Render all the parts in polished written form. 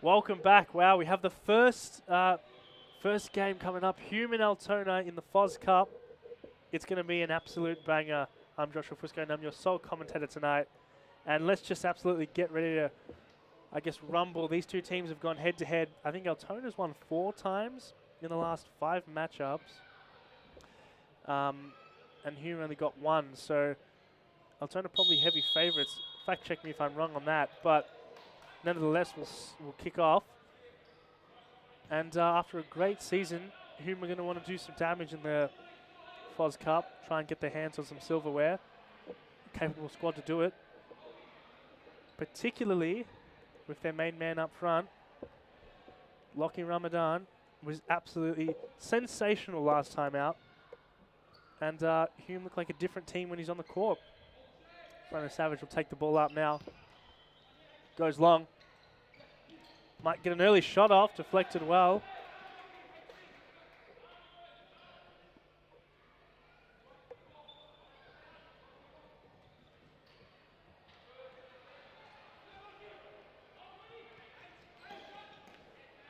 Welcome back. Wow, we have the first game coming up. Hume and Altona in the FOZ Cup. It's going to be an absolute banger. I'm Joshua Fusco and I'm your sole commentator tonight. And let's just absolutely get ready to, I guess, rumble. These two teams have gone head to head. I think Altona's won 4 times in the last 5 matchups. And Hume only got 1. So Altona probably heavy favourites. Fact check me if I'm wrong on that. But nonetheless, we'll kick off. And after a great season, Hume are going to want to do some damage in the FOZ Cup, try and get their hands on some silverware. Capable squad to do it. Particularly with their main man up front. Lockie Ramadan was absolutely sensational last time out. And Hume looked like a different team when he's on the court. Brandon Savage will take the ball up now. Goes long. Might get an early shot off, deflected well.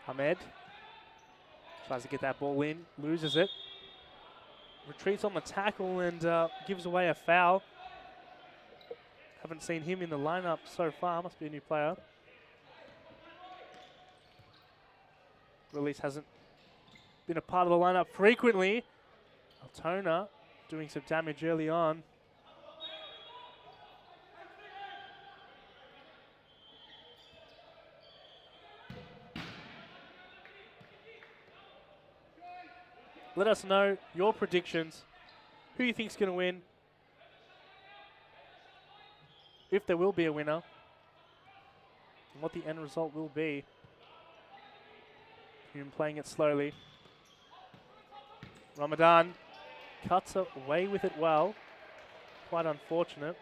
Ahmed tries to get that ball in, loses it. Retreats on the tackle and gives away a foul. Haven't seen him in the lineup so far, must be a new player. Release hasn't been a part of the lineup frequently. Altona doing some damage early on. Let us know your predictions. Who you think's going to win? If there will be a winner. And what the end result will be. Hume playing it slowly. Ramadan cuts away with it well. Quite unfortunate.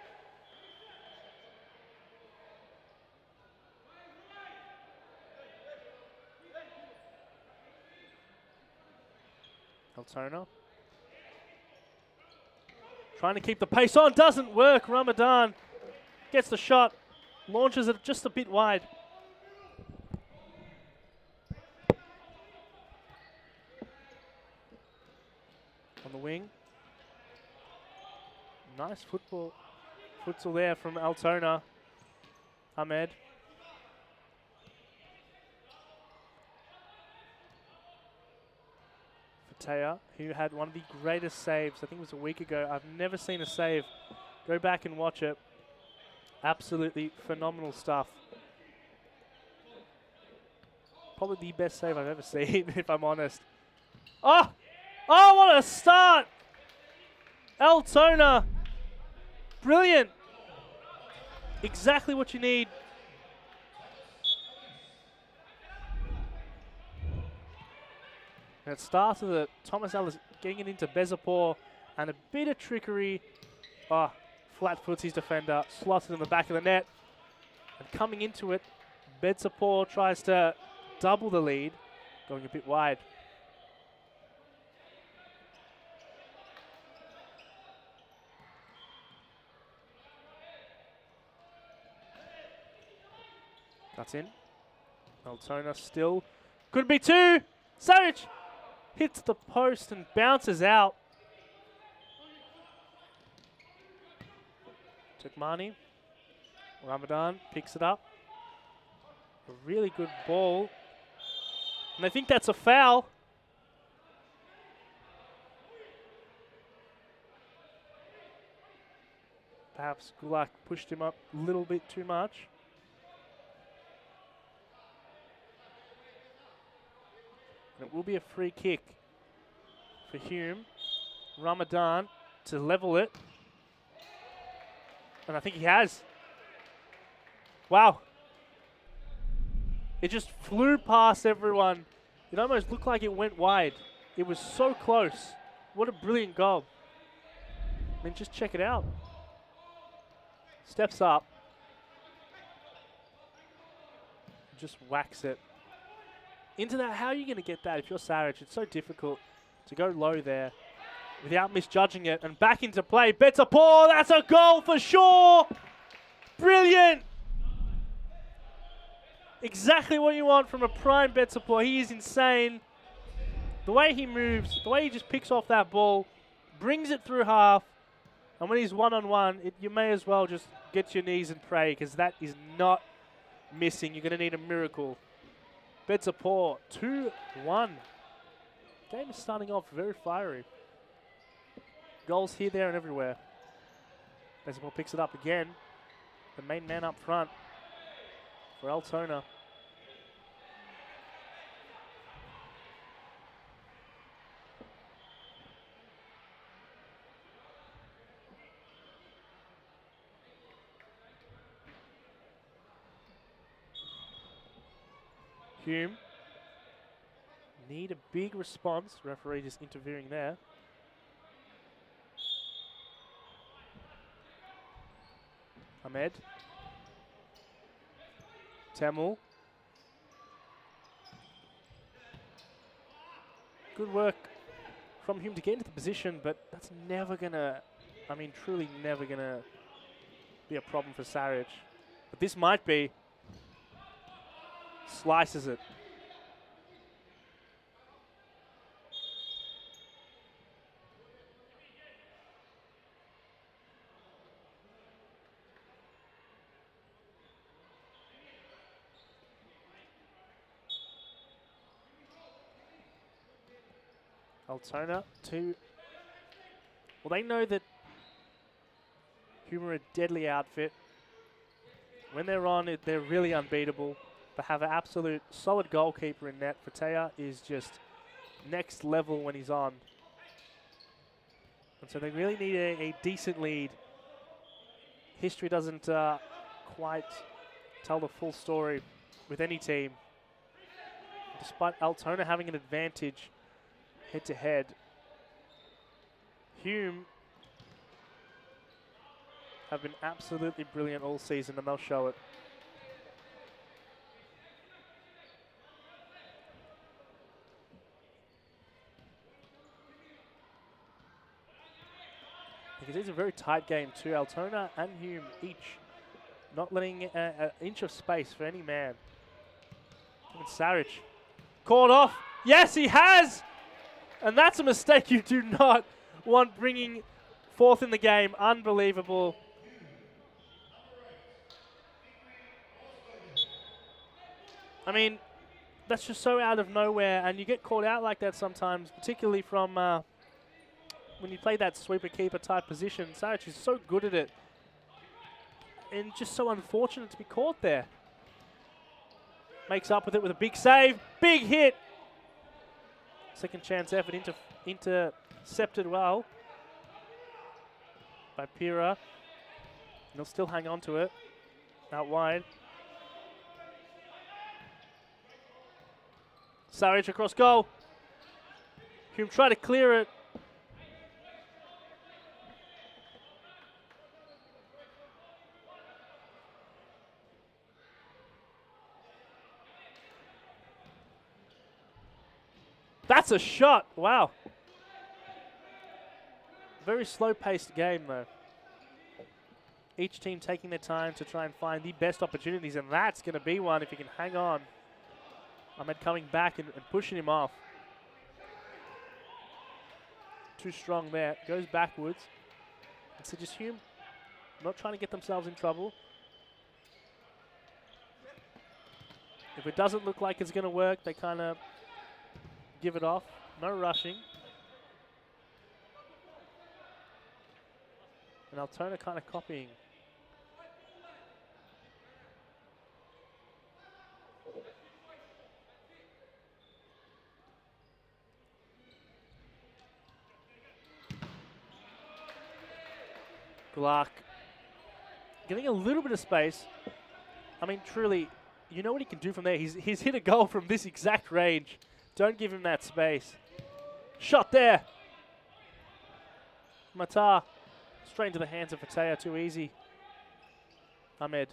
Altona. Trying to keep the pace on, doesn't work. Ramadan gets the shot, launches it just a bit wide. On the wing. Nice futsal there from Altona. Ahmed. Fataya, who had one of the greatest saves, I think it was a week ago. I've never seen a save. Go back and watch it. Absolutely phenomenal stuff. Probably the best save I've ever seen, if I'm honest. Oh! Oh, what a start! Altona. Brilliant. Exactly what you need. And it starts with Thomas Ellis getting it into Bezapor and a bit of trickery. Oh, flat foots his defender, slots it in the back of the net. And coming into it, Bezapor tries to double the lead, going a bit wide. That's in. Altona still. Could be 2. Savage hits the post and bounces out. Tukmani. Ramadan picks it up. A really good ball. And I think that's a foul. Perhaps Gulak pushed him up a little bit too much. And it will be a free kick for Hume. Ramadan to level it. And I think he has. Wow. It just flew past everyone. It almost looked like it went wide. It was so close. What a brilliant goal. I mean, just check it out. Steps up. Just whacks it. Into that, how are you going to get that if you're Savage? It's so difficult to go low there without misjudging it. And back into play. Bezapor, that's a goal for sure. Brilliant. Exactly what you want from a prime bet support. He is insane. The way he moves, the way he just picks off that ball, brings it through half, and when he's one-on-one, you may as well just get your knees and pray, because that is not missing. You're going to need a miracle. Bet support, 2-1. Game is starting off very fiery. Goals here, there, and everywhere. Bet support picks it up again. The main man up front for Altona. Hume. Need a big response. Referee just interfering there. Ahmed. Tamil. Good work from Hume to get into the position, but that's never going to, I mean, truly never going to be a problem for Saric. But this might be. Slices it. Altona to, well, they know that Hume are a deadly outfit. When they're on, they're really unbeatable. They have an absolute solid goalkeeper in net. Fatea is just next level when he's on. And so they really need a decent lead. History doesn't quite tell the full story with any team. Despite Altona having an advantage head-to-head, Hume have been absolutely brilliant all season, and they'll show it. Because it's a very tight game too. Altona and Hume each not letting an inch of space for any man. Even Saric caught off. Yes, he has! And that's a mistake you do not want bringing fourth in the game. Unbelievable. I mean, that's just so out of nowhere, and you get caught out like that sometimes, particularly from when you play that sweeper keeper type position. Saric is so good at it, and just so unfortunate to be caught there. Makes up with it with a big save, big hit. Second chance effort intercepted well by Pira. They'll still hang on to it. Out wide. Saric across goal. Hume try to clear it. That's a shot. Wow. Very slow-paced game, though. Each team taking their time to try and find the best opportunities, and that's going to be one if you can hang on. Ahmed coming back and pushing him off. Too strong there. Goes backwards. And so just Hume not trying to get themselves in trouble. If it doesn't look like it's going to work, they kind of give it off. No rushing. And Altona kind of copying. Glark getting a little bit of space. I mean, truly, you know what he can do from there. He's hit a goal from this exact range. Don't give him that space. Shot there. Matar straight into the hands of Fatea. Too easy. Ahmed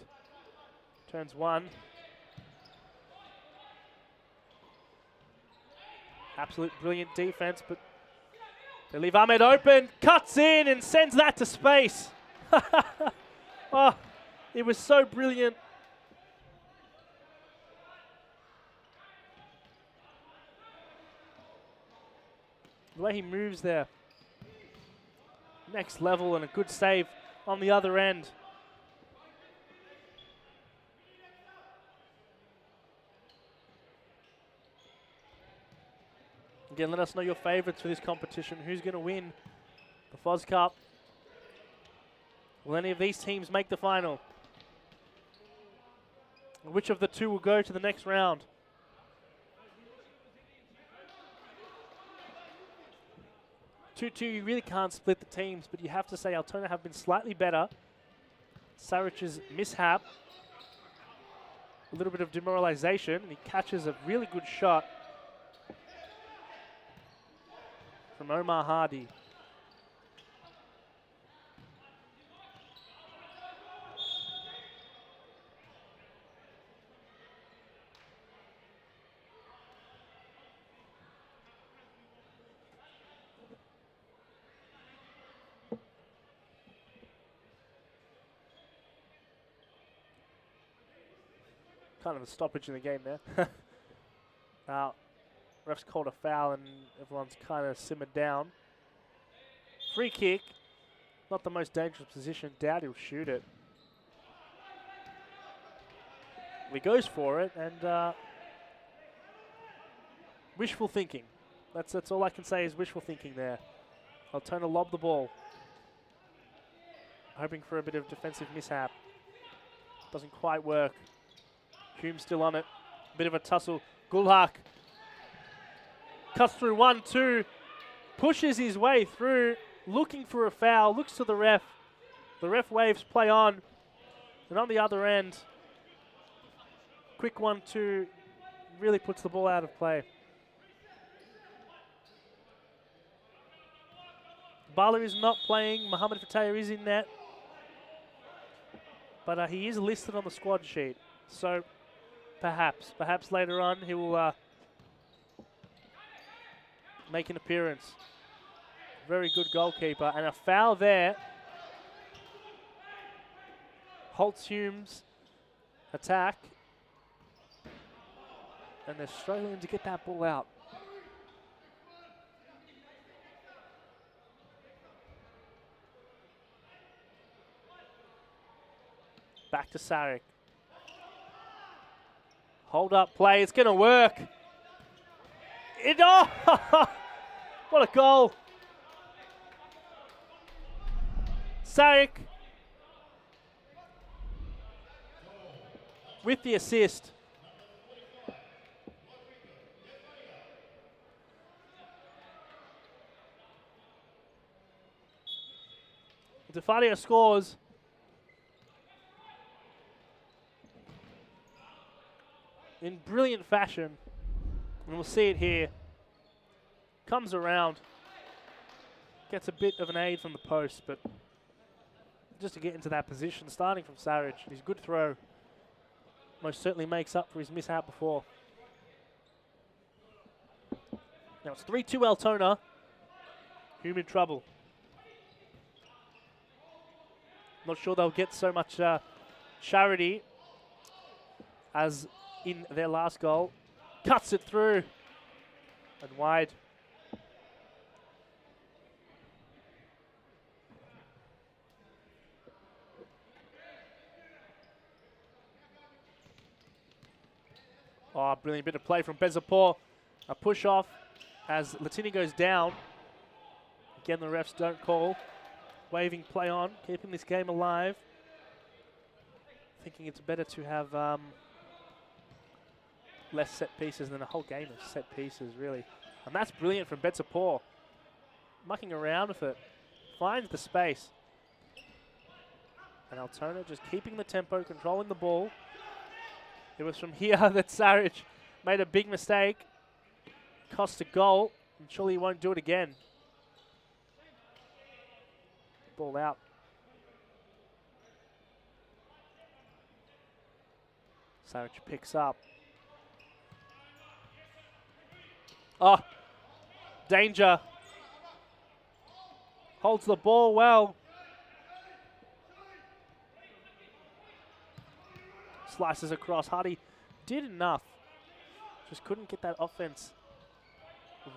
turns one. Absolute brilliant defense, but they leave Ahmed open. Cuts in and sends that to space. Oh, it was so brilliant. The way he moves there. Next level, and a good save on the other end. Again, let us know your favourites for this competition. Who's going to win the FOZ Cup? Will any of these teams make the final? Which of the two will go to the next round? Two, you really can't split the teams, but you have to say Altona have been slightly better. Saric's mishap, a little bit of demoralization, and he catches a really good shot from Omar Hardy. Kind of a stoppage in the game there. Now, ref's called a foul and everyone's kind of simmered down. Free kick. Not the most dangerous position. Doubt he'll shoot it. He goes for it, and wishful thinking. That's all I can say is wishful thinking there. Altona lob the ball. Hoping for a bit of defensive mishap. Doesn't quite work. Hume still on it. Bit of a tussle. Gulhak cuts through 1-2. Pushes his way through. Looking for a foul. Looks to the ref. The ref waves play on. And on the other end, quick 1-2 really puts the ball out of play. Bala is not playing. Mohamed Fateh is in net. But he is listed on the squad sheet. So perhaps later on he will make an appearance. Very good goalkeeper. And a foul there. Halts Hume's attack. And they're struggling to get that ball out. Back to Saric. Hold up play, it's going to work. Oh! What a goal. Saric with the assist. Defadia scores. In brilliant fashion, and we'll see it here. Comes around, gets a bit of an aid from the post, but just to get into that position, starting from Saric, his good throw most certainly makes up for his mishap before. Now it's 3-2 Altona. Hume in trouble. Not sure they'll get so much charity as in their last goal. Cuts it through and wide. Oh, brilliant bit of play from Bezapor. A push off as Latini goes down. Again, the refs don't call. Waving play on, keeping this game alive. Thinking it's better to have less set pieces than a whole game of set pieces, really. And that's brilliant from Bezapor. Mucking around with it. Finds the space. And Altona just keeping the tempo, controlling the ball. It was from here that Saric made a big mistake. Cost a goal. And surely he won't do it again. Ball out. Saric picks up. Oh, danger. Holds the ball well. Slices across. Hardy did enough. Just couldn't get that offense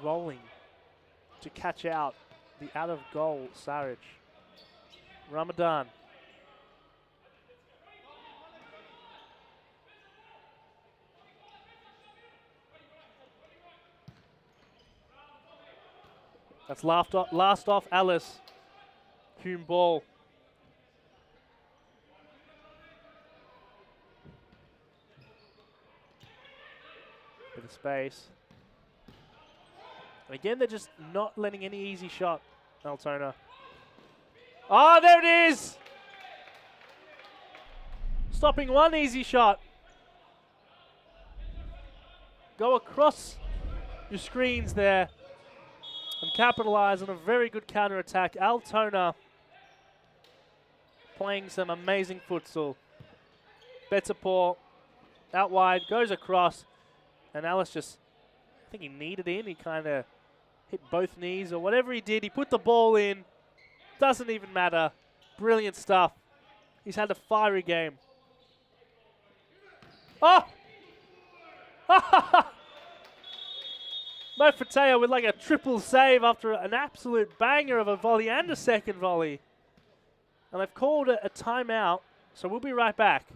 rolling. to catch out the out-of-goal Sarich. Ramadan. That's last off Alice. Hume ball. Bit of space. And again, they're just not letting any easy shot, Altona. Oh, there it is! Stopping one easy shot. Go across your screens there and capitalize on a very good counter-attack. Altona playing some amazing futsal. Betapor out wide, goes across, and Alice just, I think he kneed it in. He kind of hit both knees or whatever he did. He put the ball in. Doesn't even matter. Brilliant stuff. He's had a fiery game. Oh! Mo Fateo with like a triple save after an absolute banger of a volley and a second volley. And they've called it a timeout, so we'll be right back.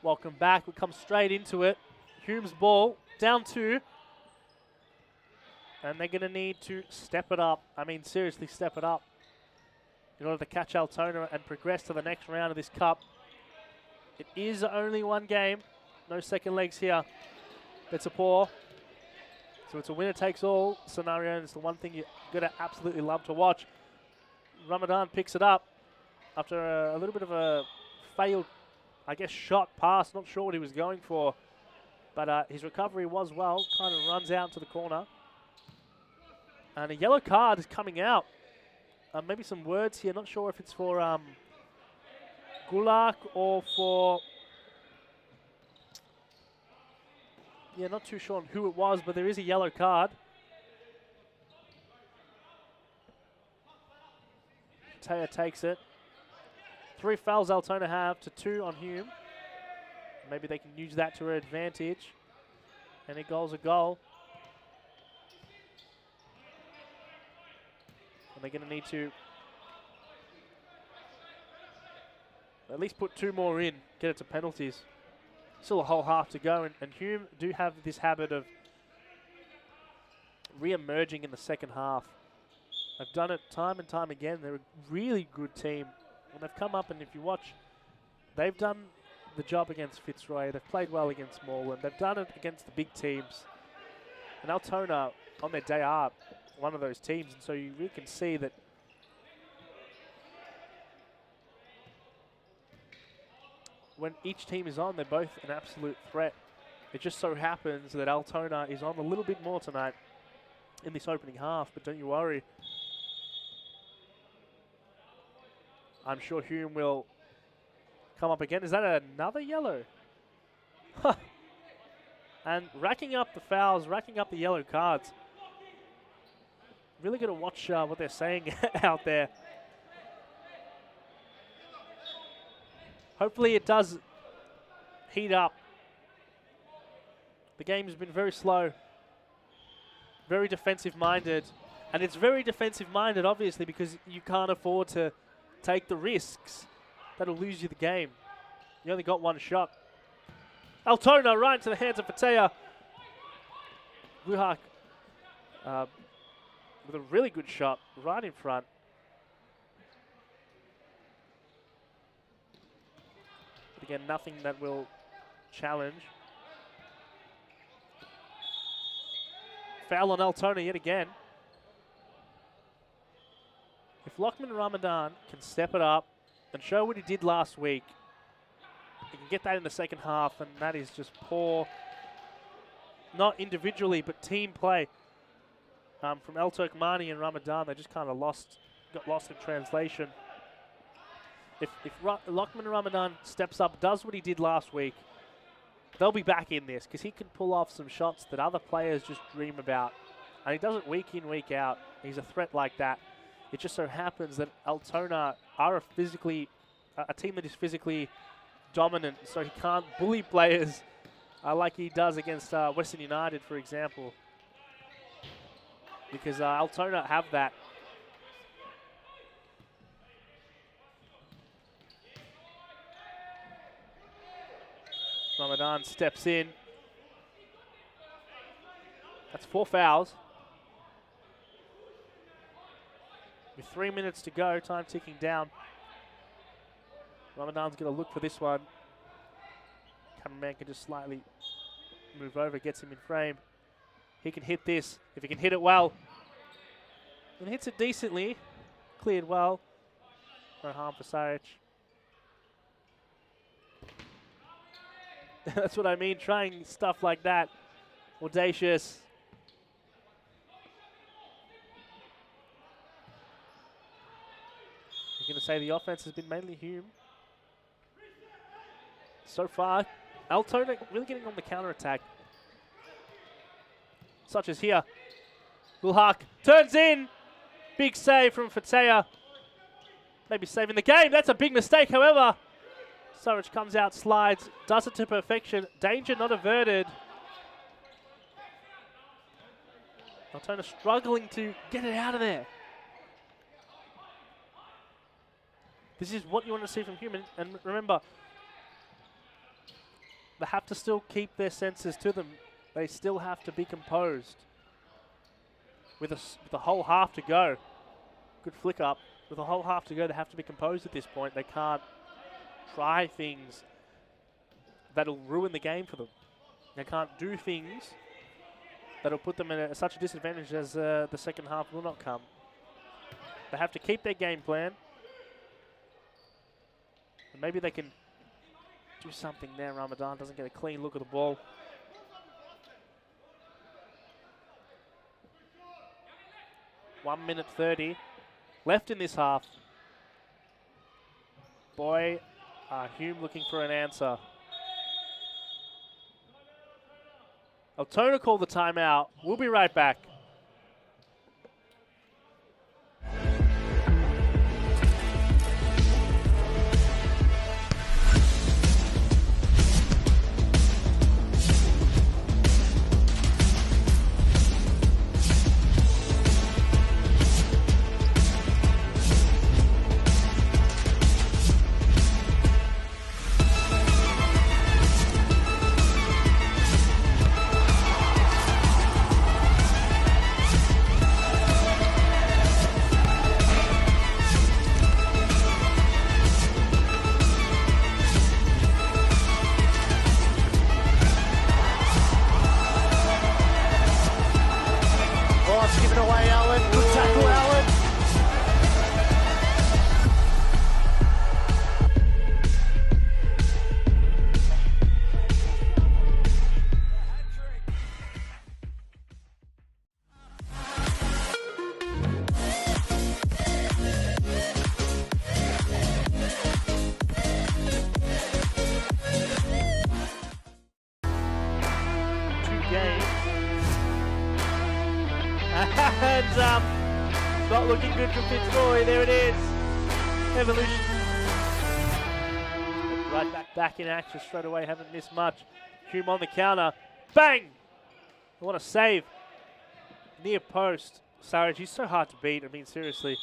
Welcome back. We'll come straight into it. Hume's ball, down 2. And they're going to need to step it up. I mean, seriously, step it up in order to catch Altona and progress to the next round of this cup. It is only one game. No second legs here. It's a paw. So it's a winner-takes-all scenario, and it's the one thing you're going to absolutely love to watch. Ramadan picks it up after a little bit of a failed, I guess, shot pass. Not sure what he was going for, but his recovery was well. Kind of runs out to the corner. And a yellow card is coming out. Maybe some words here. Not sure if it's for Gulak or for... Yeah, not too sure on who it was, but there is a yellow card. Taya takes it. 3 fouls Altona have to 2 on Hume. Maybe they can use that to their advantage. Any goal's a goal. And they're going to need to at least put 2 more in, get it to penalties. Still a whole half to go, and Hume do have this habit of re-emerging in the second half. They've done it time and time again. They're a really good team. And they've come up, and if you watch, they've done the job against Fitzroy. They've played well against Moreland. They've done it against the big teams. And Altona, on their day, are one of those teams. And so you really can see that when each team is on, they're both an absolute threat. It just so happens that Altona is on a little bit more tonight in this opening half, but don't you worry. I'm sure Hume will come up again. Is that another yellow? And racking up the fouls, racking up the yellow cards. Really got to watch what they're saying out there. Hopefully it does heat up. The game has been very slow, very defensive-minded. And it's very defensive-minded, obviously, because you can't afford to take the risks. That'll lose you the game. You only got one shot. Altona right into the hands of Fatea. Wuhak with a really good shot right in front. But again, nothing that will challenge. Foul on Altona yet again. If Lockman Ramadan can step it up and show what he did last week, he can get that in the second half, and that is just poor, not individually, but team play from El Turkmani and Ramadan. They just kind of got lost in translation. If Lockman Ramadan steps up, does what he did last week, they'll be back in this, because he can pull off some shots that other players just dream about. And he does it week in, week out. He's a threat like that. It just so happens that Altona are a team that is physically dominant, so he can't bully players like he does against Western United, for example. Because Altona have that. Ramadan steps in. That's 4 fouls. With 3 minutes to go, time ticking down. Ramadan's going to look for this one. Cameraman can just slightly move over, gets him in frame. He can hit this, if he can hit it well. And hits it decently, cleared well. No harm for Saric. That's what I mean, trying stuff like that. Audacious. You're going to say the offense has been mainly Hume. So far, Altona really getting on the counter-attack. Such as here. Wuhak turns in. Big save from Fatea. Maybe saving the game. That's a big mistake, however. Saric comes out, slides, does it to perfection. Danger not averted. Altona struggling to get it out of there. This is what you want to see from Hume. And remember, they have to still keep their senses to them. They still have to be composed. With a whole half to go. Good flick up. With a whole half to go, they have to be composed at this point. They can't try things that'll ruin the game for them. They can't do things that'll put them in such a disadvantage as the second half will not come. They have to keep their game plan. And maybe they can do something there. Ramadan doesn't get a clean look at the ball. One minute 30 left in this half. Boy, Hume looking for an answer. Altona called the timeout. We'll be right back. And not looking good for Fitzroy. There it is. Evolution. back in action straight away. Haven't missed much. Hume on the counter. Bang! What a save. Near post. Sarge, he's so hard to beat. I mean, seriously.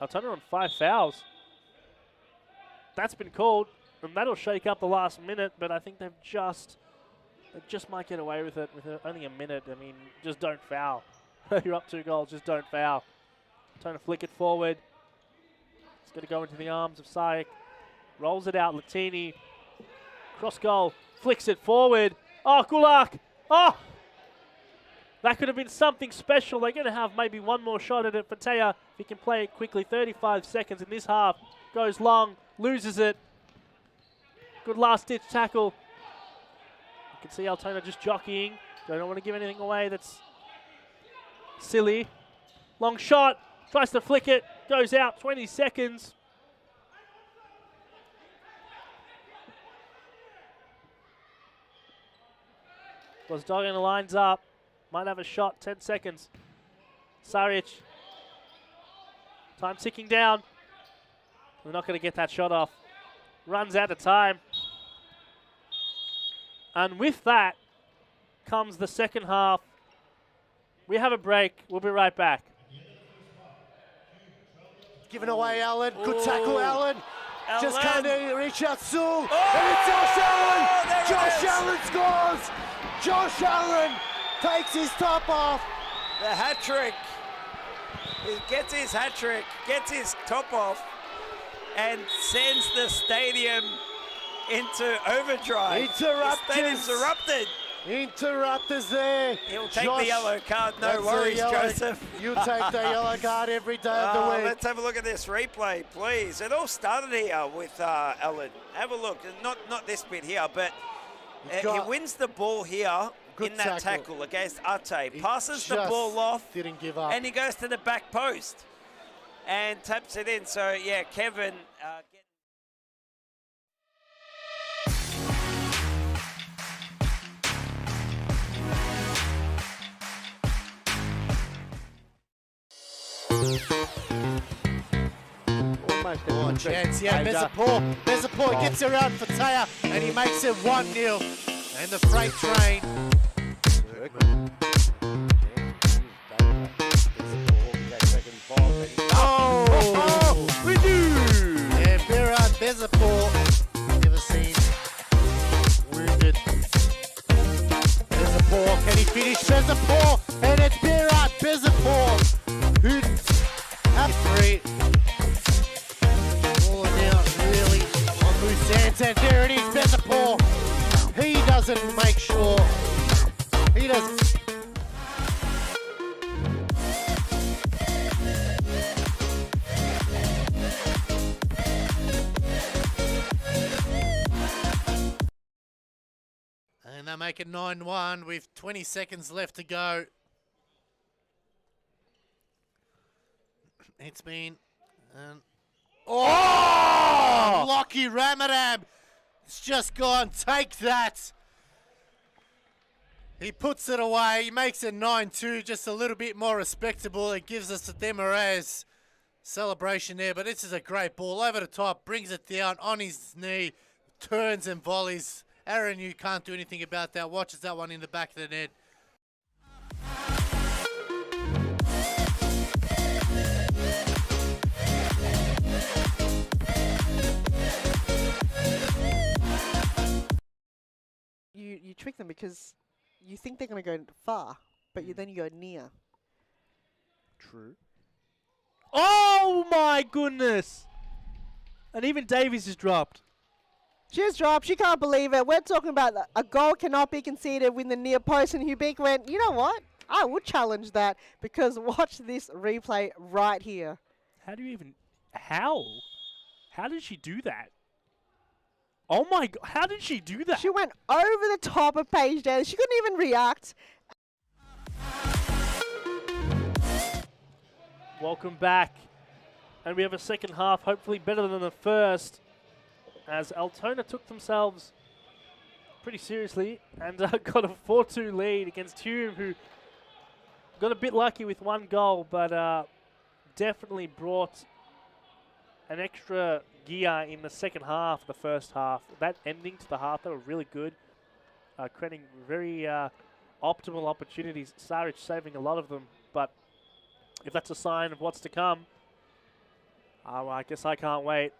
Altona on 5 fouls. That's been called, and that'll shake up the last minute, but I think they just might get away with it with only a minute. I mean, just don't foul. You're up 2 goals, just don't foul. Trying to flick it forward. It's going to go into the arms of Sayek. Rolls it out, Latini. Cross goal, flicks it forward. Oh, Gulak! Oh! That could have been something special. They're going to have maybe one more shot at it for Taya if he can play it quickly. 35 seconds in this half. Goes long, loses it. Good last-ditch tackle. You can see Altona just jockeying. Don't want to give anything away that's silly. Long shot. Tries to flick it. Goes out. 20 seconds. Was dogging the lines up. Might have a shot. 10 seconds. Saric. Time ticking down. We're not going to get that shot off. Runs out of time. And with that comes the second half. We have a break. We'll be right back. Giving away Allen. Good tackle, Allen. Just can't reach out Sewell. Oh! And it's Josh Allen. There Josh it is. Allen scores. Josh Allen takes his top off. The hat trick. He gets his hat trick, gets his top off, and sends the stadium into overdrive. Interrupters. The stadium's erupted. Interrupters there. He'll take Josh, the yellow card, no that's worries, a yellow- Joseph. You take the yellow card every day of the week. Let's have a look at this replay, please. It all started here with Allen. Have a look. Not this bit here, but he wins the ball here in that tackle against Ate. Passes the ball off. Didn't give up. And he goes to the back post and taps it in. So, yeah, Kevin... Oh, chance, yeah, Bezapor gets around for Taya, and he makes it 1-0. And the freight train. Oh, we do! And Berat Bezapor, never seen wounded. Bezapor, can he finish Bezapor? And it's Berat Bezapor, who have 3. And there it is, Bezapor. He doesn't make sure. He doesn't. And they make it 9-1 with 20 seconds left to go. It's been... Oh! Lockie Ramadan. It's just gone. Take that. He puts it away. He makes it 9-2. Just a little bit more respectable. It gives us a Demarez celebration there. But this is a great ball. Over the top. Brings it down on his knee. Turns and volleys. Aaron, you can't do anything about that. Watches that one in the back of the net. You trick them because you think they're going to go far, but then you go near. True. Oh my goodness! And even Davies is dropped. She's dropped. She can't believe it. We're talking about a goal cannot be conceded with the near post, and Hubik went, you know what? I would challenge that because watch this replay right here. How do you even... How? How did she do that? Oh my God, how did she do that? She went over the top of Paige Daly. She couldn't even react. Welcome back. And we have a second half, hopefully better than the first, as Altona took themselves pretty seriously and got a 4-2 lead against Hume, who got a bit lucky with 1 goal, but definitely brought an extra gear in the second half, the first half. That ending to the half, they were really good, creating very optimal opportunities. Saric saving a lot of them, but if that's a sign of what's to come, I guess I can't wait.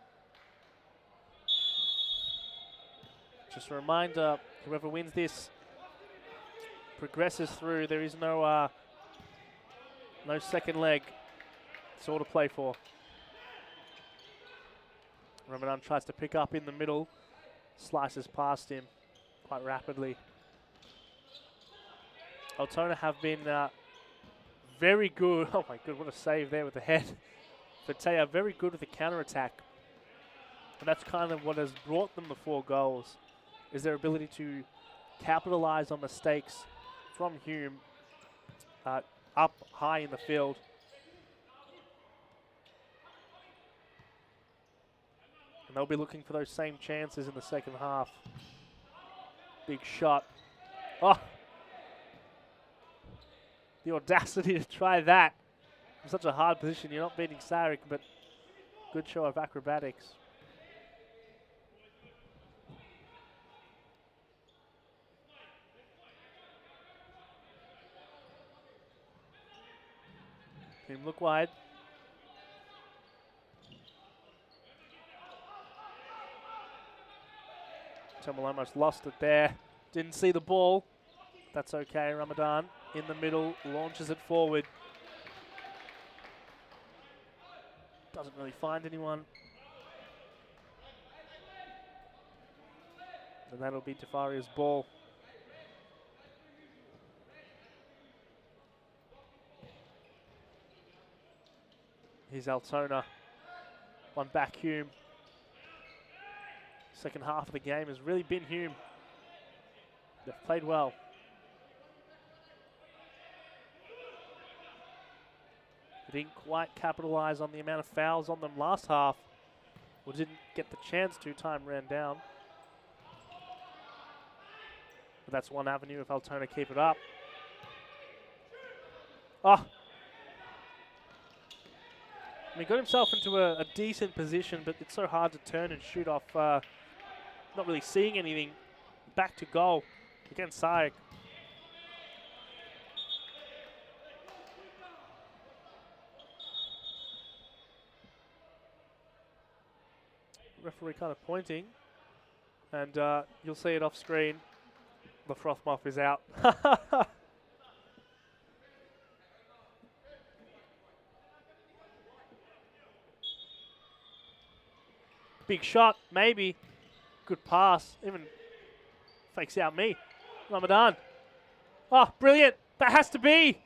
Just a reminder, whoever wins this progresses through. There is no second leg. It's all to play for. Ramadan tries to pick up in the middle, slices past him quite rapidly. Altona have been very good. Oh my god, what a save there with the head. Fatea very good with the counter-attack. And that's kind of what has brought them the 4 goals, is their ability to capitalize on mistakes from Hume up high in the field. And they'll be looking for those same chances in the second half. Big shot. Oh! The audacity to try that. In such a hard position, you're not beating Sarek, but good show of acrobatics. Team look wide. Temple almost lost it there. Didn't see the ball. That's okay. Ramadan in the middle, launches it forward. Doesn't really find anyone. And that'll be Tafaria's ball. Here's Altona. One back, Hume. Second half of the game has really been Hume. They've played well. They didn't quite capitalise on the amount of fouls on them last half, or didn't get the chance to. Time ran down. But that's one avenue if Altona keep it up. Oh! He got himself into a decent position, but it's so hard to turn and shoot off. Not really seeing anything. Back to goal against Sayek. Referee kind of pointing, and you'll see it off screen. The froth mop is out. Big shot, maybe. Good pass. Even fakes out me. Ramadan. Oh, brilliant. That has to be.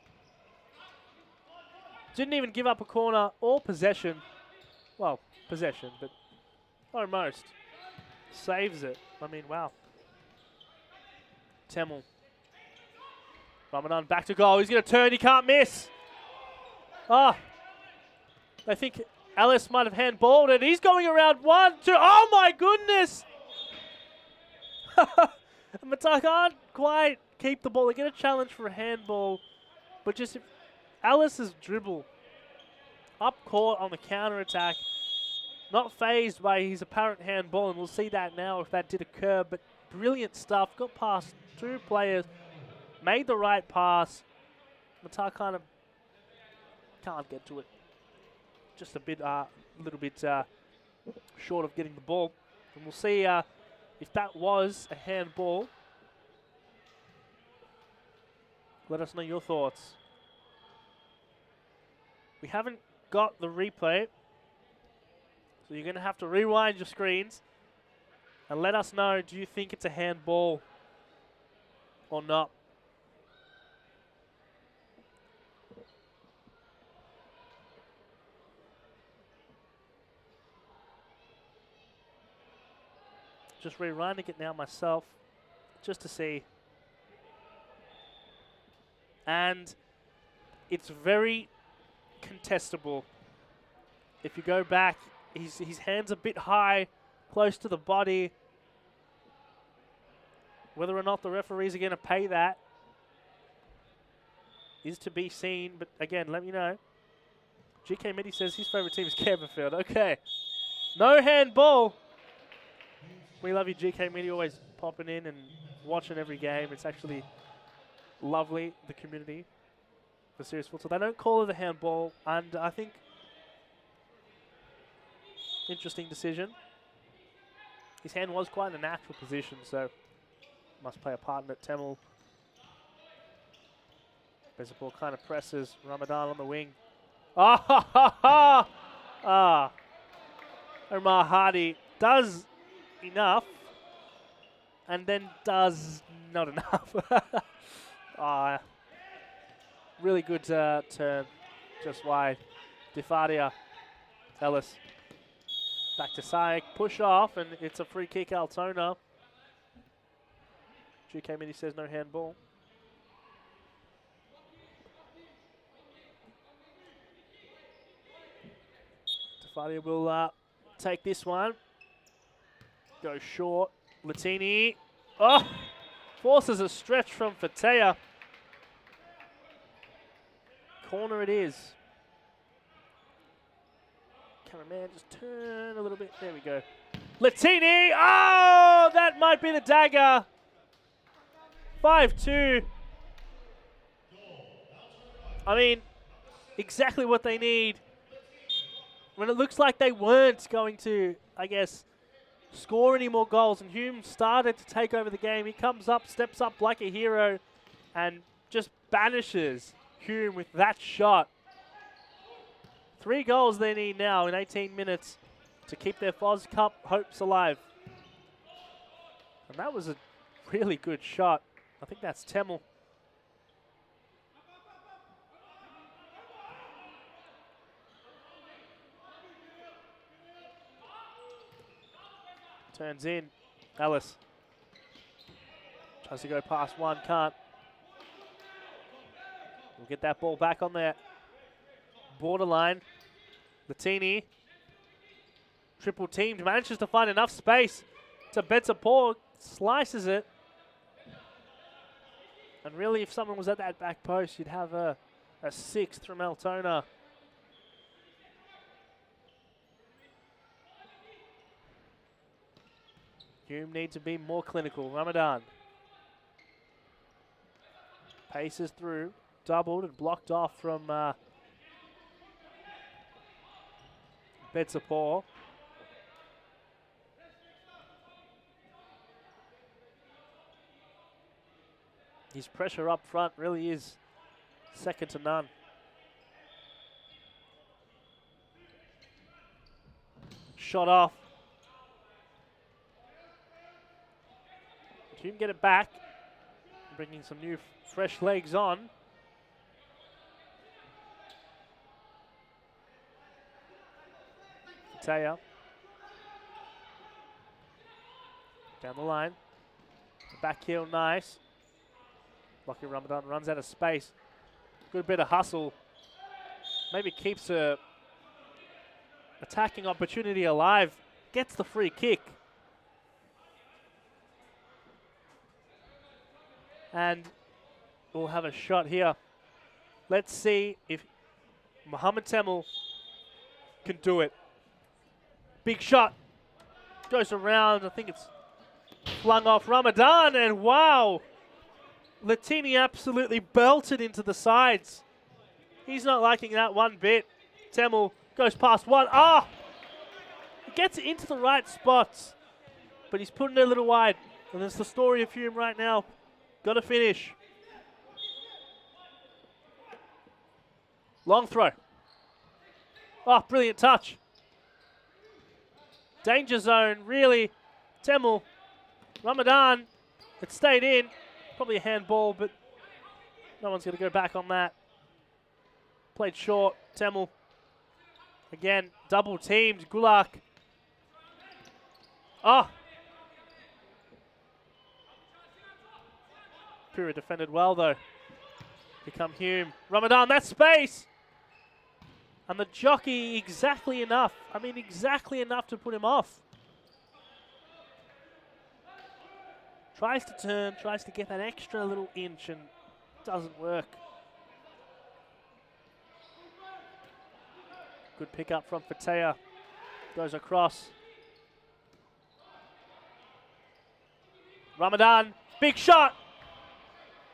Didn't even give up a corner or possession. Well, possession, but almost. Saves it. I mean, wow. Temel. Ramadan back to goal. He's going to turn. He can't miss. Ah. I think Alice might have handballed it. He's going around 1, 2. Oh my goodness! Mata can't quite keep the ball. They get a challenge for a handball, but just Alice's dribble up court on the counter attack, not phased by his apparent handball, and we'll see that now if that did occur. But brilliant stuff. Got past 2 players, made the right pass. Mata kind of can't get to it. Just a bit, little bit short of getting the ball. And we'll see if that was a handball. Let us know your thoughts. We haven't got the replay, so you're going to have to rewind your screens and let us know, do you think it's a handball or not? Just rewinding it now myself, just to see. And it's very contestable. If you go back, his hand's a bit high, close to the body. Whether or not the referees are going to pay that is to be seen. But again, let me know. GK Midi says his favourite team is Camberfield. Okay. No handball. We love you, GK Media, always popping in and watching every game. It's actually lovely, the community for serious football. They don't call it a handball, and I think interesting decision. His hand was quite in a natural position, so must play a part in it. Temel. Bezapur kind of presses. Ramadan on the wing. Ah ha ha ha! Ah. Omar Hardy does enough and then does not enough. Really good turn, just wide. Difadia, Ellis. Back to Sayek, push off, and it's a free kick, Altona. GK Mini says no handball. Difadia will take this one. Go short. Latini. Oh! Forces a stretch from Fatea. Corner it is. Cameraman, just turn a little bit. There we go. Latini! Oh! That might be the dagger. 5-2. I mean, exactly what they need. When it looks like they weren't going to, I guess, score any more goals, and Hume started to take over the game. He comes up, steps up like a hero, and just banishes Hume with that shot. 3 goals they need now in 18 minutes to keep their FOZ Cup hopes alive. And that was a really good shot. I think that's Temel. Turns in. Ellis. Tries to go past one, can't. We'll get that ball back on there. Borderline. Latini. Triple teamed. Manages to find enough space to Betsapor. Slices it. And really, if someone was at that back post, you'd have a 6th from Altona. Hume needs to be more clinical. Ramadan. Paces through. Doubled and blocked off from Betsapor. His pressure up front really is second to none. Shot off. Hume get it back, bringing some new fresh legs on. Taya. Down the line. The back heel, nice. Lucky Ramadan runs out of space. Good bit of hustle. Maybe keeps a attacking opportunity alive. Gets the free kick. And we'll have a shot here. Let's see if Mohamed Temel can do it. Big shot. Goes around. I think it's flung off Ramadan. And wow. Latini absolutely belted into the sides. He's not liking that one bit. Temel goes past one. Ah! He gets into the right spots. But he's putting it a little wide. And that's the story of Hume right now. Got to finish. Long throw. Oh, brilliant touch. Danger zone, really. Temel. Ramadan. It stayed in. Probably a handball, but no one's going to go back on that. Played short. Temel. Again, double teamed. Gulak. Ah. Pura defended well, though. Here come Hume. Ramadan, that space! And the jockey exactly enough. I mean, exactly enough to put him off. Tries to turn, tries to get that extra little inch, and doesn't work. Good pick up from Fatea. Goes across. Ramadan, big shot.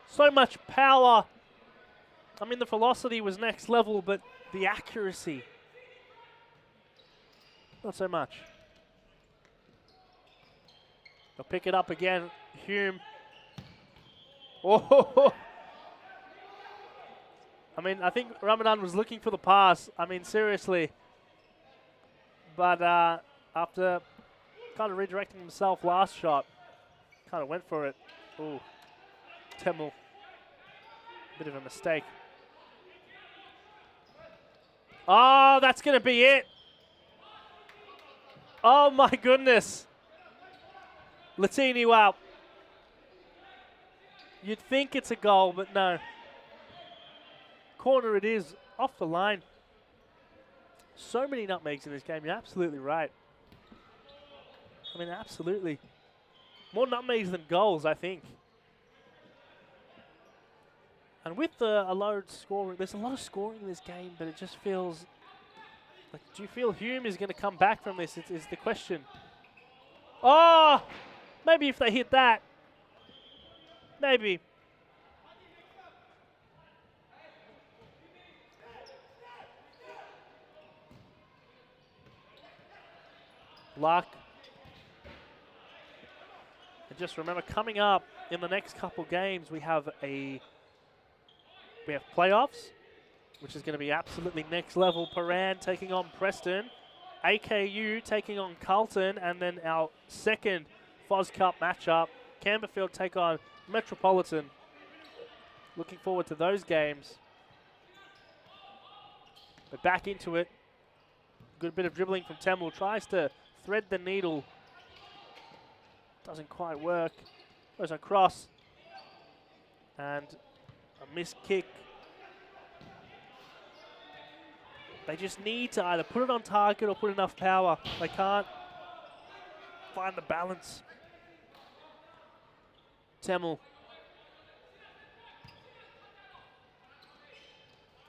So much power. I mean, the velocity was next level, but the accuracy, not so much. They'll pick it up again. Hume. Oh, I mean, I think Ramadan was looking for the pass. I mean, seriously. But after kind of redirecting himself last shot, kind of went for it. Ooh, Temel. Bit of a mistake. Oh, that's going to be it. Oh, my goodness. Latini, wow. You'd think it's a goal, but no. Corner it is, off the line. So many nutmegs in this game, you're absolutely right. I mean, absolutely. More nutmegs than goals, I think. And with a low scoring, there's a lot of scoring in this game, but it just feels like, do you feel Hume is going to come back from this? Is the question. Oh, maybe if they hit that. Maybe. Luck. And just remember, coming up in the next couple games, we have playoffs, which is going to be absolutely next level. Paran taking on Preston, AKU taking on Carlton, and then our second FOZ Cup matchup, Camberfield take on Metropolitan. Looking forward to those games. But back into it. Good bit of dribbling from Temel. Tries to thread the needle. Doesn't quite work. Goes across. And a missed kick. They just need to either put it on target or put enough power. They can't find the balance. Temel.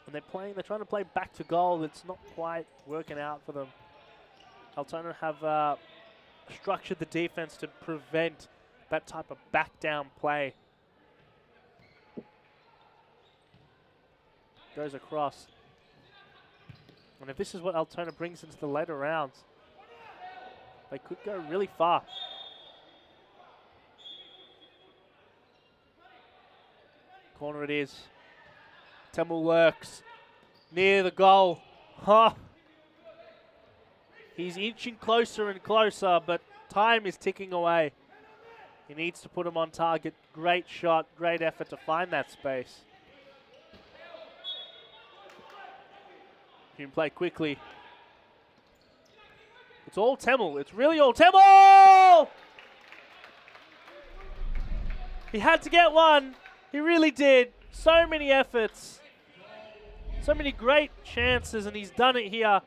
And they're trying to play back to goal. It's not quite working out for them. Altona have structured the defense to prevent that type of back down play. Goes across. And if this is what Altona brings into the later rounds, they could go really far. Corner it is. Temel lurks near the goal. Huh. He's inching closer and closer, but time is ticking away. He needs to put him on target. Great shot, great effort to find that space. Hume play quickly. It's all Temel. It's really all Temel! He had to get one. He really did. So many efforts. So many great chances, and he's done it here.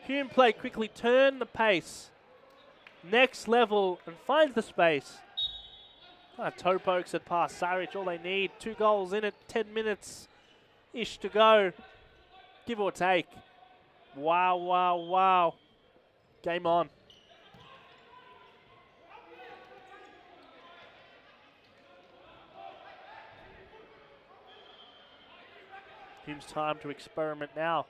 Hume play quickly, turn the pace. Next level, and finds the space. Toe pokes it past Saric, all they need. 2 goals in it, 10 minutes-ish to go. Give or take. Wow, wow, wow. Game on. Hume's time to experiment now.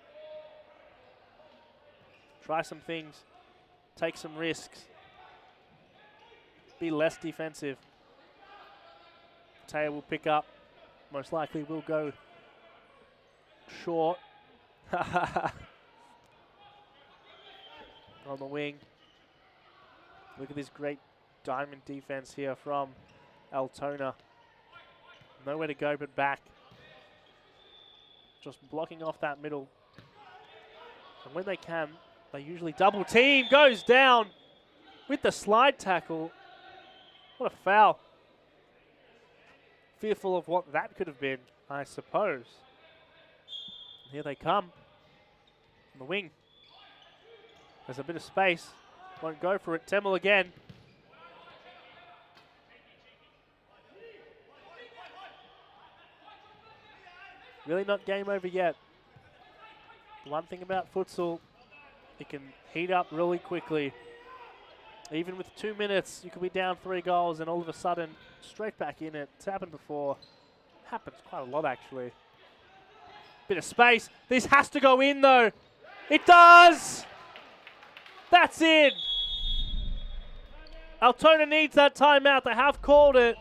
Try some things. Take some risks. Be less defensive. Taya will pick up. Most likely will go short. On the wing. Look at this great diamond defense here from Altona. Nowhere to go but back. Just blocking off that middle. And when they can, they usually double team. Goes down with the slide tackle. What a foul. Fearful of what that could have been, I suppose. And here they come. On the wing. There's a bit of space. Won't go for it. Temel again. Really not game over yet. The one thing about futsal, it can heat up really quickly. Even with 2 minutes, you could be down 3 goals and all of a sudden straight back in it. It's happened before. Happens quite a lot, actually. Bit of space. This has to go in, though. It does! That's it! Altona needs that timeout. They have called it.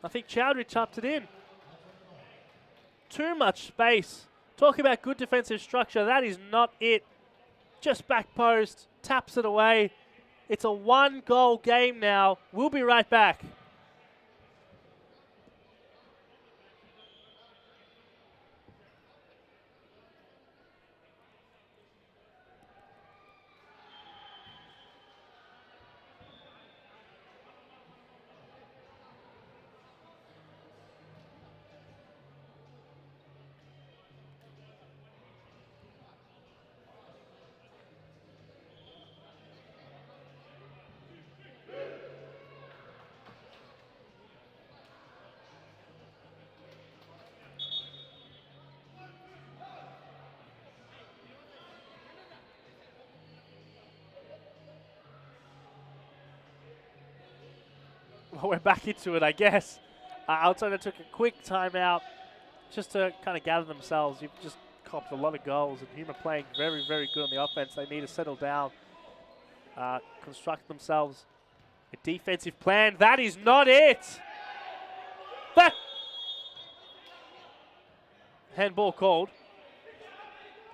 I think Chowdhury chopped it in. Too much space. Talk about good defensive structure. That is not it. Just back post. Taps it away. It's a 1-goal game now. We'll be right back. Well, we're back into it, I guess. Altona took a quick timeout just to kind of gather themselves. You've just copped a lot of goals, and Hume are playing very, very good on the offense. They need to settle down, construct themselves a defensive plan. That is not it. That handball called.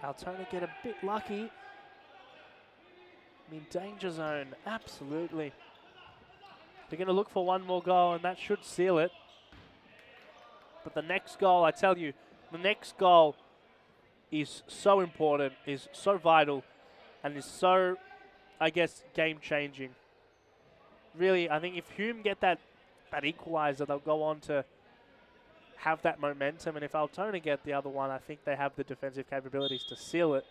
Altona get a bit lucky. In danger zone, absolutely. They're going to look for one more goal, and that should seal it. But the next goal, I tell you, the next goal is so important, is so vital, and is so, I guess, game-changing. Really, I think if Hume get that equaliser, they'll go on to have that momentum. And if Altona get the other one, I think they have the defensive capabilities to seal it.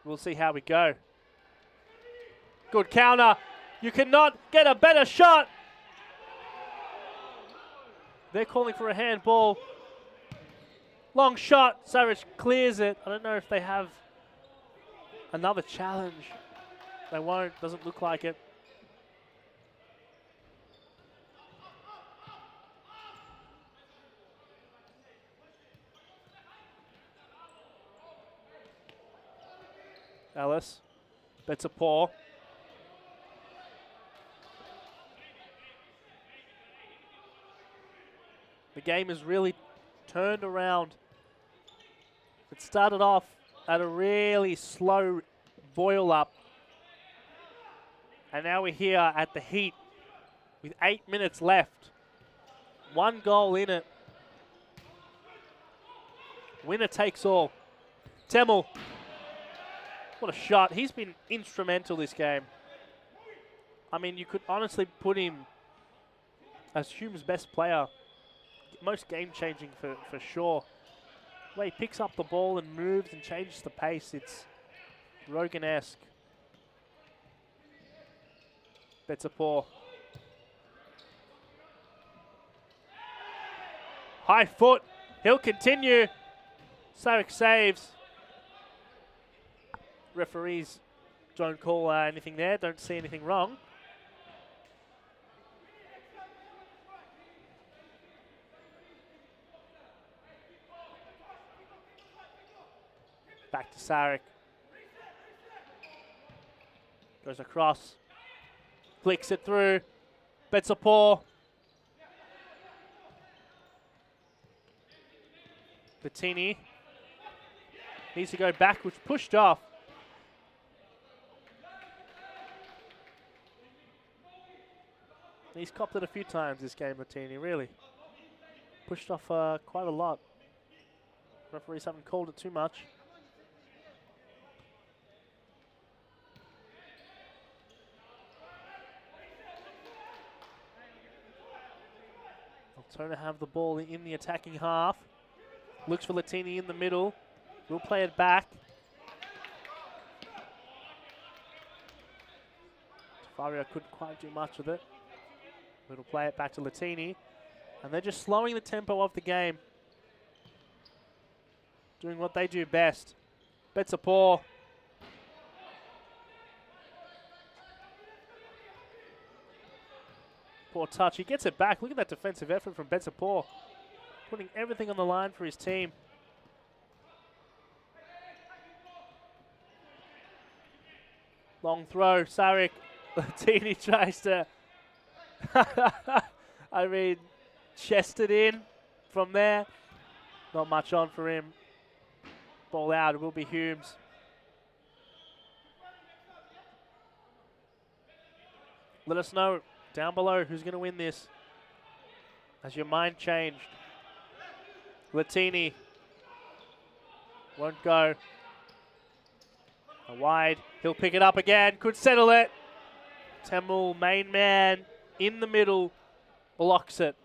We'll see how we go. Good counter. You cannot get a better shot. They're calling for a handball. Long shot. Savage clears it. I don't know if they have another challenge. They won't. Doesn't look like it. Ellis. That's a paw. The game has really turned around. It started off at a really slow boil up. And now we're here at the heat with 8 minutes left. 1 goal in it. Winner takes all. Temel. What a shot. He's been instrumental this game. I mean, you could honestly put him as Hume's best player. Most game-changing for sure. The way he picks up the ball and moves and changes the pace, it's Rogan-esque. That's a paw. High foot. He'll continue. Sarek saves. Referees don't call anything there. Don't see anything wrong. Back to Sarek. Goes across. Flicks it through. Bets a paw. Bettini needs to go back, which pushed off. He's copped it a few times this game, Bettini, really. Pushed off quite a lot. Referees haven't called it too much. Altona have the ball in the attacking half. Looks for Latini in the middle. We'll play it back. Faria couldn't quite do much with it. We'll play it back to Latini. And they're just slowing the tempo of the game. doing what they do best. Betsapor. Poor touch. He gets it back. Look at that defensive effort from Betsapor. Putting everything on the line for his team. Long throw. Sarek. Latini tries to, I mean, chest it in from there. Not much on for him. Ball out. It will be Hume's. Let us know down below who's going to win this. Has your mind changed? Latini won't go. A wide. He'll pick it up again. Could settle it. Temple, main man, in the middle, blocks it.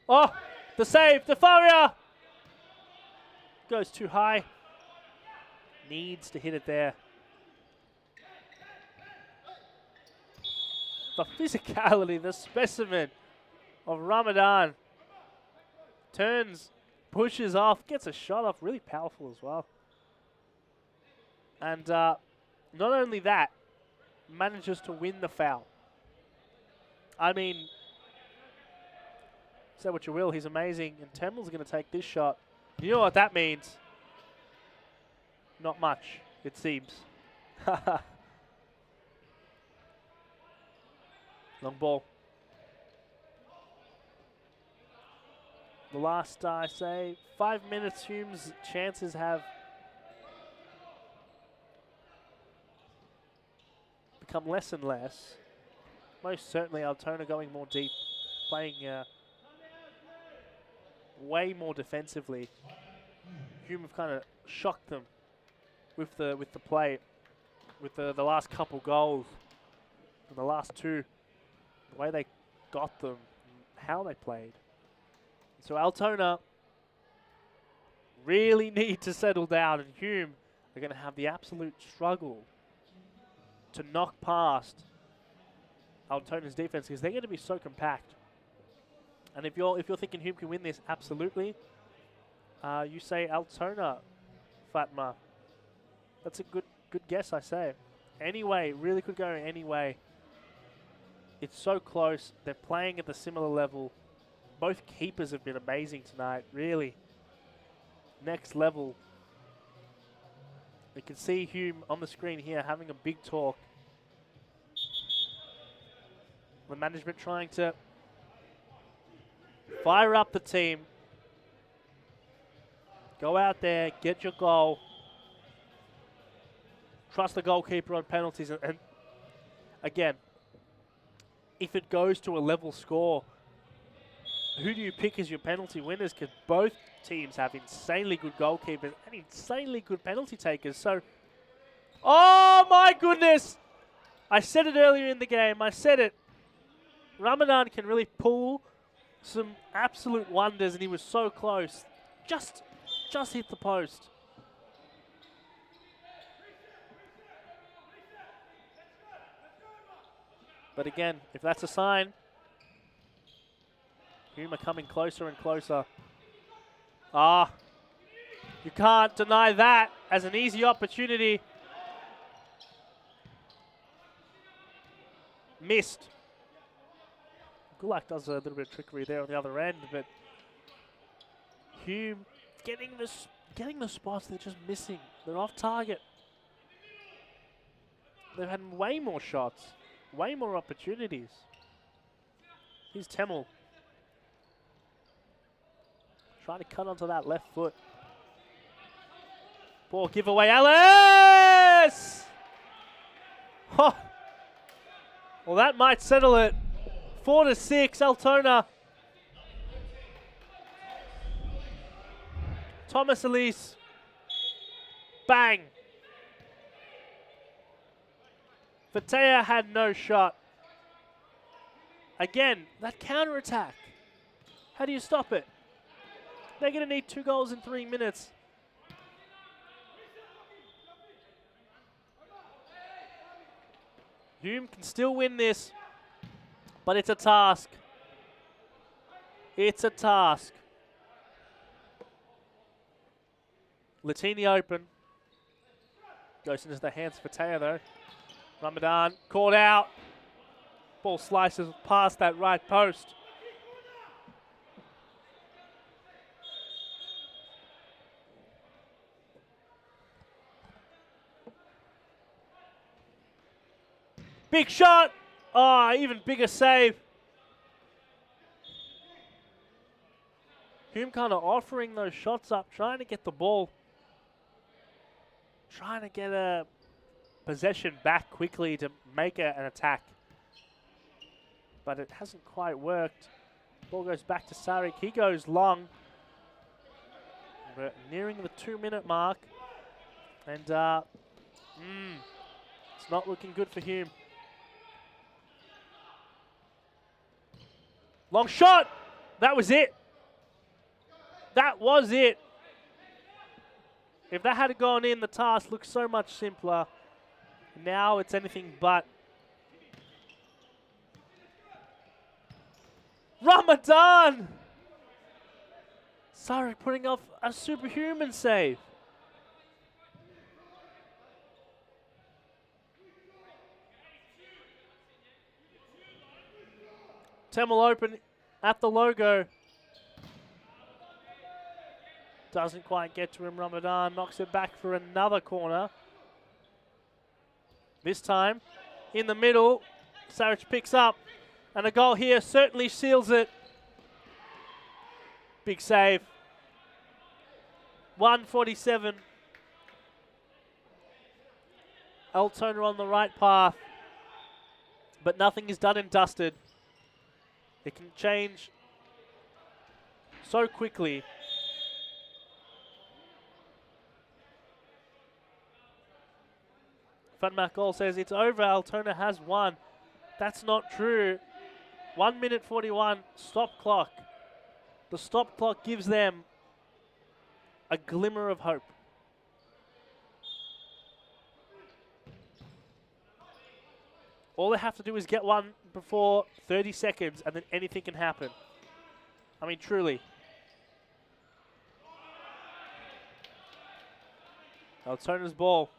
Oh, the save, Defaria! Goes too high. Needs to hit it there. The physicality, the specimen of Ramadan. Turns, pushes off, gets a shot off, really powerful as well. And not only that, manages to win the foul. I mean, say what you will, he's amazing, and Temple's going to take this shot. You know what that means? Not much, it seems. Long ball. The last, I say, 5 minutes, Hume's chances have become less and less. Most certainly Altona going more deep, playing way more defensively. Hume have kind of shocked them with the play, with the last couple goals, and the last two, the way they got them, how they played. So Altona really need to settle down, and Hume are going to have the absolute struggle to knock past Altona's defense because they're going to be so compact. And if you're thinking Hume can win this, absolutely. You say Altona, Fatma. That's a good guess, I say. Anyway, really could go any way. It's so close. They're playing at the similar level. Both keepers have been amazing tonight, really. Next level. You can see Hume on the screen here having a big talk. The management trying to fire up the team. Go out there, get your goal. Trust the goalkeeper on penalties. And again, if it goes to a level score, who do you pick as your penalty winners? Because both teams have insanely good goalkeepers and insanely good penalty takers. So, oh my goodness! I said it earlier in the game. I said it. Ramadan can really pull some absolute wonders, and he was so close. Just hit the post. But again, if that's a sign, Hume are coming closer and closer. You can't deny that as an easy opportunity. Missed. Gulak does a little bit of trickery there on the other end, but Hume getting the spots, they're just missing. They're off target. They've had way more shots, way more opportunities. Here's Temel. Trying to cut onto that left foot. Ball giveaway, Alice! Oh. Well, that might settle it. 4-6, Altona. Thomas Elise. Bang. Fatea had no shot. Again, that counter-attack. How do you stop it? They're going to need 2 goals in 3 minutes. Hume can still win this. But it's a task. It's a task. Latini open. Goes into the hands for Taya though. Ramadan caught out. Ball slices past that right post. Big shot. Oh, even bigger save. Hume kind of offering those shots up, trying to get the ball. Trying to get a possession back quickly to make an attack. But it hasn't quite worked. Ball goes back to Sarik. He goes long. We're nearing the 2-minute mark. And it's not looking good for Hume. Long shot. That was it. That was it. If that had gone in, the task looks so much simpler. Now it's anything but. Ramadan! Sorry, putting off a superhuman save. Temple open at the logo. Doesn't quite get to him. Ramadan knocks it back for another corner. This time in the middle. Saric picks up. And a goal here certainly seals it. Big save. 147. Altona on the right path. But nothing is done and dusted. It can change so quickly. Funmac Goal says it's over. Altona has won. That's not true. 1 minute 41, stop clock. The stop clock gives them a glimmer of hope. All they have to do is get one before 30 seconds and then anything can happen. I mean, truly. Altona's ball.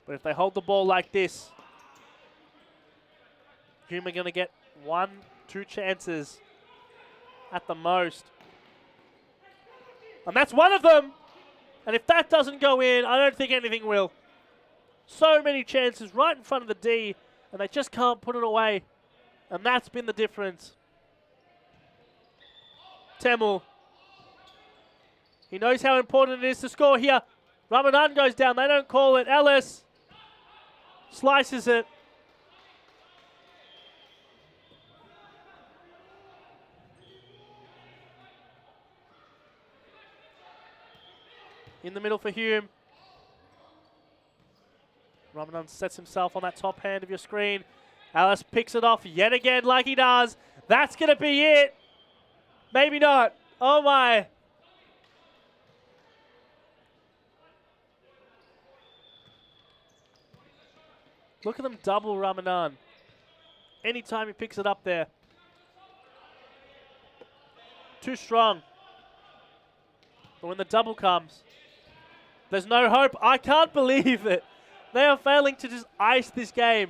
But if they hold the ball like this, Hume are going to get 1-2 chances at the most. And that's one of them. And if that doesn't go in, I don't think anything will. So many chances right in front of the D, and they just can't put it away. And that's been the difference. Temel. He knows how important it is to score here. Ramadan goes down. They don't call it. Ellis slices it. In the middle for Hume. Ramadan sets himself on that top hand of your screen. Ellis picks it off yet again like he does. That's going to be it. Maybe not. Oh my. Look at them double Ramadan. Anytime he picks it up there. Too strong. But when the double comes, there's no hope. I can't believe it. They are failing to just ice this game.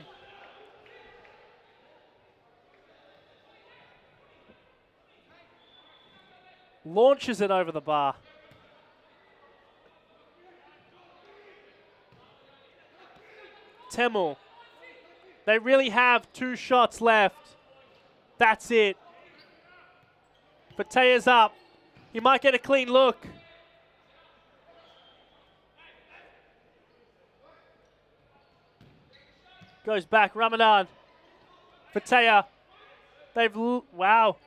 Launches it over the bar. Temel. They really have 2 shots left. That's it. Patea's up. He might get a clean look. Goes back. Ramadan. Patea. Wow.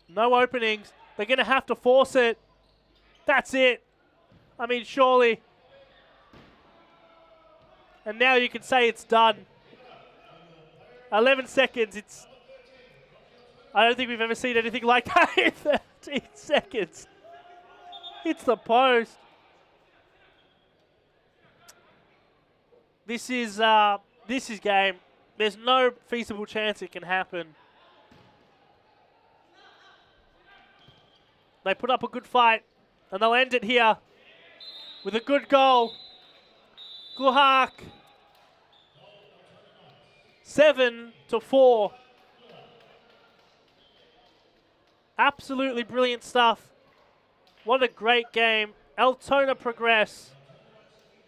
No openings. They're going to have to force it. That's it. I mean, surely. And now you can say it's done. 11 seconds. I don't think we've ever seen anything like that in 13 seconds. It's the post. This is game. There's no feasible chance it can happen. They put up a good fight, and they'll end it here with a good goal. Guhak. 7-4. Absolutely brilliant stuff. What a great game. Altona progress.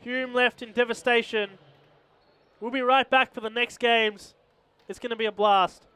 Hume left in devastation. We'll be right back for the next games. It's going to be a blast.